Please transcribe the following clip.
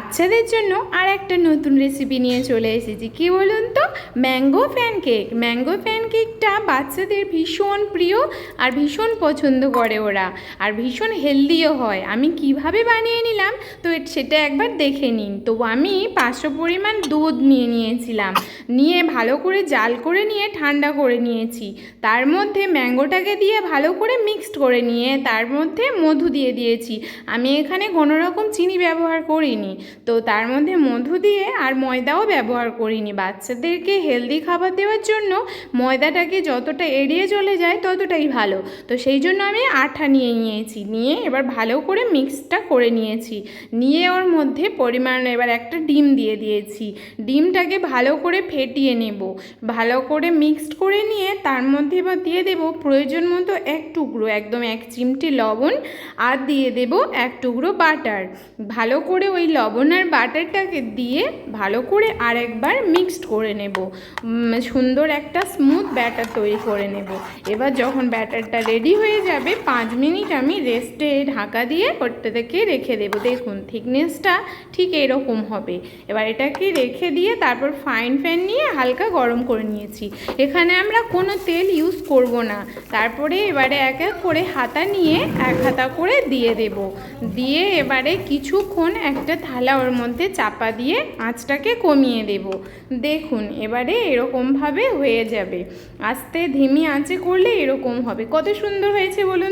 বাচ্চাদের জন্য আর একটা নতুন রেসিপি নিয়ে চলে এসেছি। কি বলুন তো, ম্যাঙ্গো প্যানকেক। ম্যাঙ্গো প্যানকেকটা বাচ্চাদের ভীষণ প্রিয় আর ভীষণ পছন্দ করে ওরা, আর ভীষণ হেলদিও হয়। আমি কিভাবে বানিয়ে নিলাম তো সেটা একবার দেখে নিন। তো আমি 500 পরিমাণ দুধ নিয়ে নিয়েছিলাম, নিয়ে ভালো করে জাল করে নিয়ে ঠান্ডা করে নিয়েছি। তার মধ্যে ম্যাঙ্গোটাকে দিয়ে ভালো করে মিক্সড করে নিয়ে তার মধ্যে মধু দিয়ে দিয়েছি। আমি এখানে কোনো রকম চিনি ব্যবহার করিনি, তো তার মধ্যে মধু দিয়ে আর ময়দাও ব্যবহার করিনি। বাচ্চাদেরকে হেলদি খাবার দেওয়ার জন্য ময়দাটাকে যতটা এড়িয়ে চলে যায় ততটাই ভালো। তো সেই জন্য আমি আটা নিয়ে নিয়েছি, নিয়ে এবার ভালো করে মিক্সটা করে নিয়েছি। নিয়ে ওর মধ্যে পরিমাণ এবার একটা ডিম দিয়ে দিয়েছি। ডিমটাকে ভালো করে ফেটিয়ে নেব। ভালো করে মিক্সড করে নিয়ে তার মধ্যে এবার দিয়ে দেব প্রয়োজন মতো এক টুকরো, একদম 1 চিমটি লবণ, আর দিয়ে দেব 1 টুকরো বাটার। ভালো করে ওই লবণ আর বাটারটাকে দিয়ে ভালো করে আরেকবার মিক্সড করে নেব। সুন্দর একটা স্মুথ ব্যাটার তৈরি করে নেব। এবার যখন ব্যাটারটা রেডি হয়ে যাবে 5 মিনিট আমি রেস্টে ঢাকা দিয়ে ওটা থেকে রেখে দেব। দেখুন থিকনেসটা ঠিক এরকম হবে। এবার এটাকে রেখে দিয়ে তারপর ফ্রাইং প্যান নিয়ে হালকা গরম করে নিয়েছি। এখানে আমরা কোনো তেল ইউজ করব না। তারপরে এবারে এক এক করে হাতা নিয়ে 1 হাতা করে দিয়ে দেব। দিয়ে এবারে কিছুক্ষণ একটা থালা ওর মধ্যে চাপা দিয়ে আঁচটাকে কমিয়ে দেব। দেখুন এবারে এরকমভাবে হয়ে যাবে। আস্তে ধিমি আঁচে করলে এরকম হবে। কত সুন্দর হয়েছে বলুন।